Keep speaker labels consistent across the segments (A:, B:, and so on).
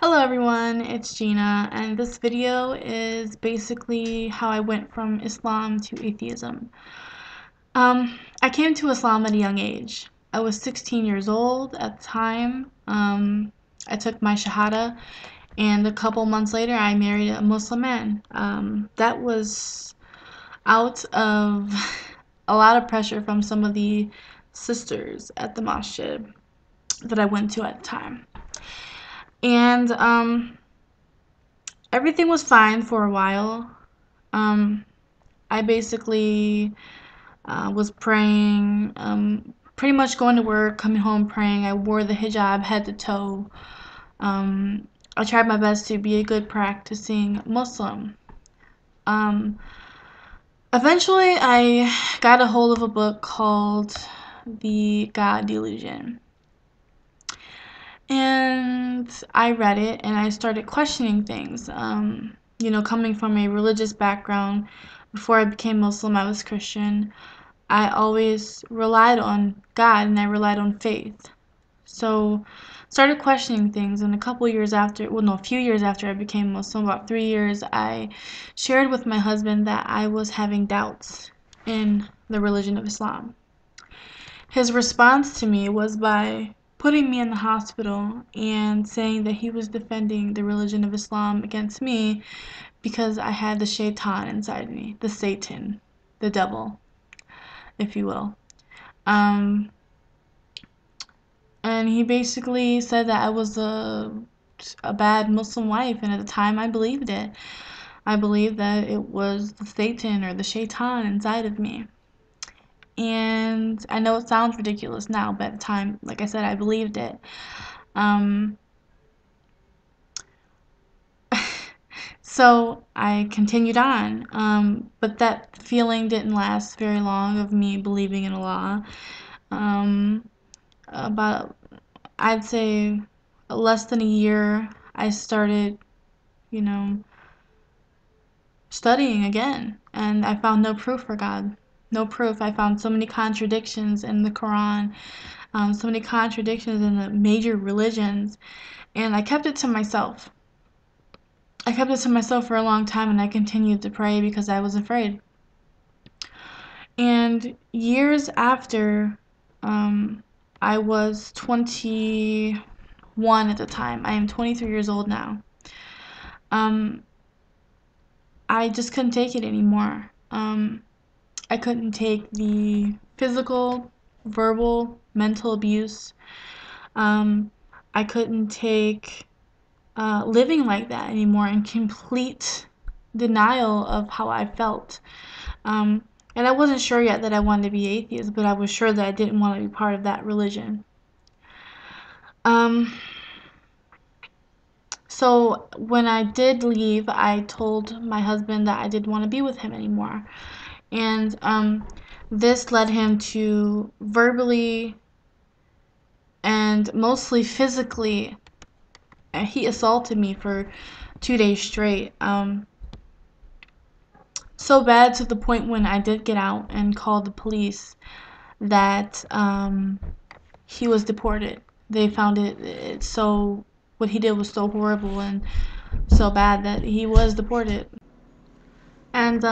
A: Hello everyone, it's Gina, and this video is basically how I went from Islam to atheism. I came to Islam at a young age. I was 16 years old at the time. I took my Shahada, and a couple months later I married a Muslim man. That was out of a lot of pressure from some of the sisters at the masjid that I went to at the time. And everything was fine for a while. Um, I basically was praying, pretty much going to work, coming home praying. I wore the hijab head to toe. I tried my best to be a good practicing Muslim. Um, Eventually, I got a hold of a book called The God Delusion. And I read it and I started questioning things. Coming from a religious background, before I became Muslim, I was Christian. I always relied on God and I relied on faith. So started questioning things, and a few years after I became Muslim, about 3 years, I shared with my husband that I was having doubts in the religion of Islam. His response to me was by putting me in the hospital and saying that he was defending the religion of Islam against me because I had the shaitan inside me, the Satan, the devil, if you will. And he basically said that I was a bad Muslim wife, and at the time I believed it. I believed that it was the Satan or the shaitan inside of me. And I know it sounds ridiculous now, but at the time, like I said, I believed it. So I continued on, but that feeling didn't last very long of me believing in Allah. About, I'd say, less than a year, I started, studying again, and I found no proof for God. No proof. I found so many contradictions in the Quran, so many contradictions in the major religions, and I kept it to myself. I kept it to myself for a long time, and I continued to pray because I was afraid. And years after, I was 21 at the time. I am 23 years old now. I just couldn't take it anymore. I couldn't take the physical, verbal, mental abuse. I couldn't take living like that anymore, in complete denial of how I felt. And I wasn't sure yet that I wanted to be atheist, but I was sure that I didn't want to be part of that religion. So when I did leave, I told my husband that I didn't want to be with him anymore. And this led him to verbally and mostly physically, he assaulted me for 2 days straight. So bad to the point when I did get out and call the police that he was deported. They found what he did was so horrible and so bad that he was deported. And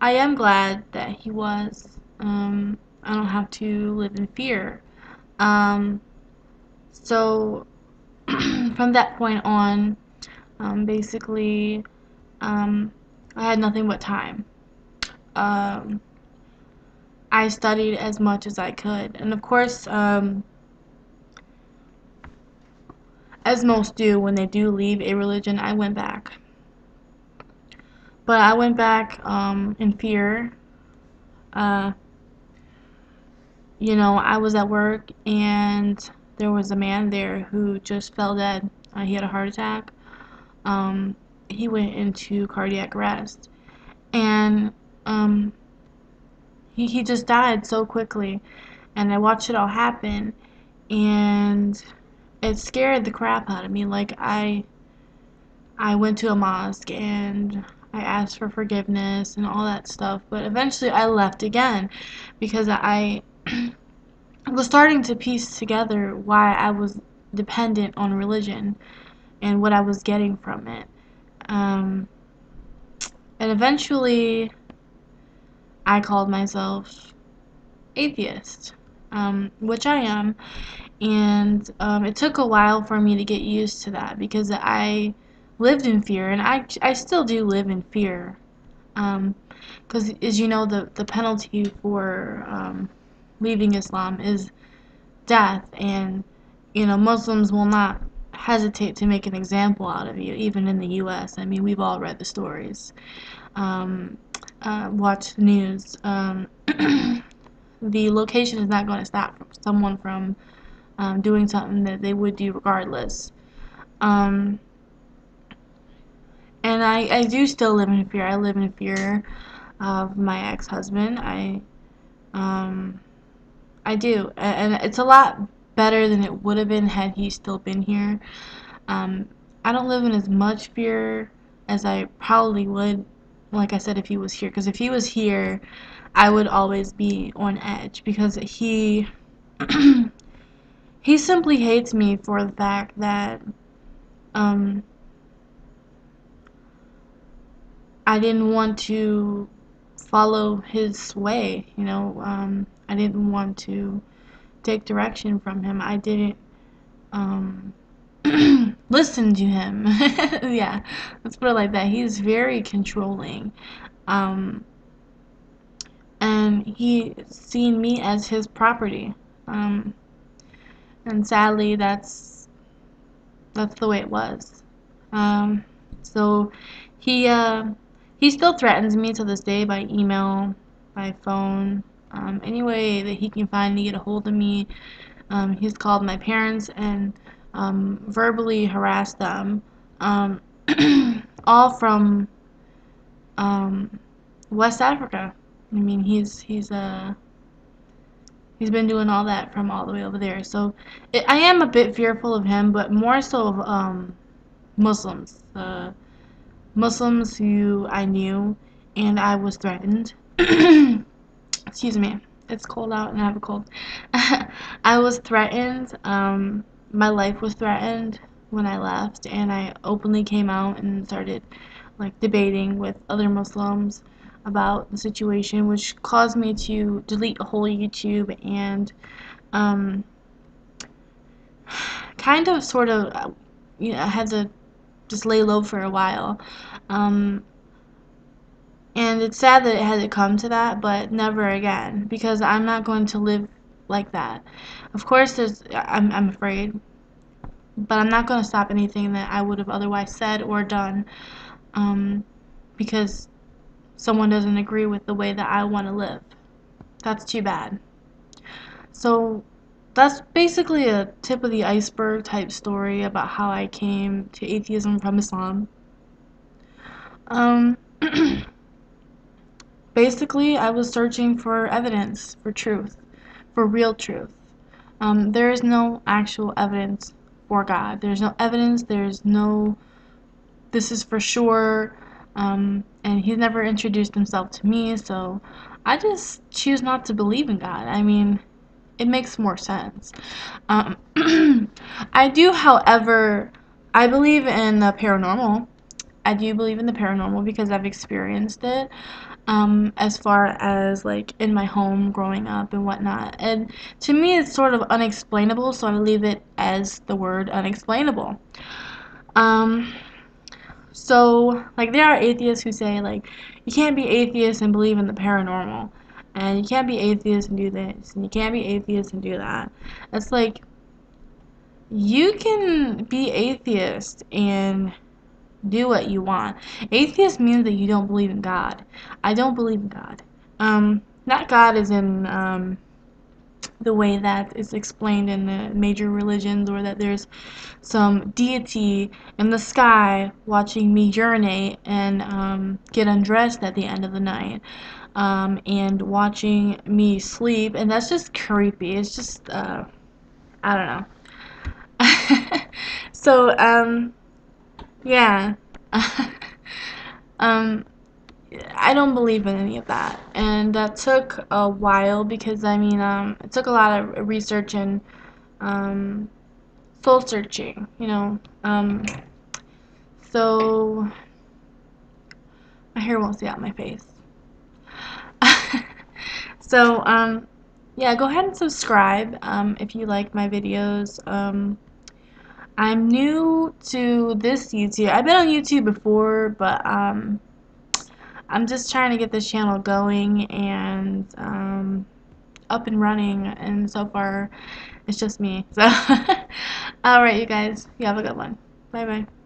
A: I am glad that he was. I don't have to live in fear. So from that point on, basically, I had nothing but time. I studied as much as I could, and of course, as most do when they do leave a religion, I went back. But I went back in fear. I was at work and there was a man there who just fell dead. He had a heart attack. He went into cardiac arrest, and he just died so quickly. And I watched it all happen, and it scared the crap out of me. Like, I went to a mosque and I asked for forgiveness and all that stuff, but eventually I left again because I was starting to piece together why I was dependent on religion and what I was getting from it. Um, and eventually, I called myself atheist, which I am. And it took a while for me to get used to that because I lived in fear, and I still do live in fear. Because, as you know, the penalty for leaving Islam is death, and Muslims will not hesitate to make an example out of you, even in the U.S. I mean, we've all read the stories, um, watched the news. The location is not going to stop someone from doing something that they would do regardless. Um, and I do still live in fear. I live in fear of my ex-husband. Um, I do, and it's a lot better than it would have been had he still been here. Um, I don't live in as much fear as I probably would, like I said, if he was here. Because if he was here, I would always be on edge because he simply hates me for the fact that um, I didn't want to follow his way. I didn't want to take direction from him. I didn't um, listen to him. Yeah, let's put it like that. He's very controlling. Um, and he seen me as his property. Um, and sadly, that's the way it was. Um, so he uh, he still threatens me to this day by email, by phone, any way that he can find to get a hold of me. He's called my parents and verbally harassed them, um, all from um, West Africa. I mean, he's been doing all that from all the way over there. So I am a bit fearful of him, but more so of Muslims. Muslims who I knew, and I was threatened. Excuse me. It's cold out and I have a cold. I was threatened. My life was threatened when I left, and I openly came out and started like debating with other Muslims about the situation, which caused me to delete a whole YouTube and um, kind of sort of I had to just lay low for a while. Um, and it's sad that it had to come to that, but never again, because I'm not going to live like that. Of course, I'm afraid, but I'm not going to stop anything that I would have otherwise said or done, um, because someone doesn't agree with the way that I want to live. That's too bad. So that's basically a tip of the iceberg type story about how I came to atheism from Islam. Um, Basically, I was searching for evidence, for truth, for real truth. There is no actual evidence for God. There's no evidence, there's no, this is for sure, and He's never introduced Himself to me, so I just choose not to believe in God. I mean, it makes more sense. Um, I do, however, I believe in the paranormal. I do believe in the paranormal because I've experienced it, as far as like in my home growing up and whatnot. And to me, it's sort of unexplainable, so I leave it as the word unexplainable. Um, so like there are atheists who say like you can't be atheist and believe in the paranormal, and you can't be atheist and do this, and you can't be atheist and do that. It's like you can be atheist and do what you want. Atheist means that you don't believe in God. I don't believe in God. Not God as in the way that is explained in the major religions, or that there's some deity in the sky watching me urinate and get undressed at the end of the night, and watching me sleep, and that's just creepy. It's just I don't know. So yeah. um I don't believe in any of that, and that took a while because I mean, it took a lot of research and um, soul searching, so my hair won't stay out my face. So, yeah, go ahead and subscribe if you like my videos. I'm new to this YouTube. I've been on YouTube before, but I'm just trying to get this channel going and up and running, and so far it's just me. So, alright, you guys, you have a good one. Bye bye.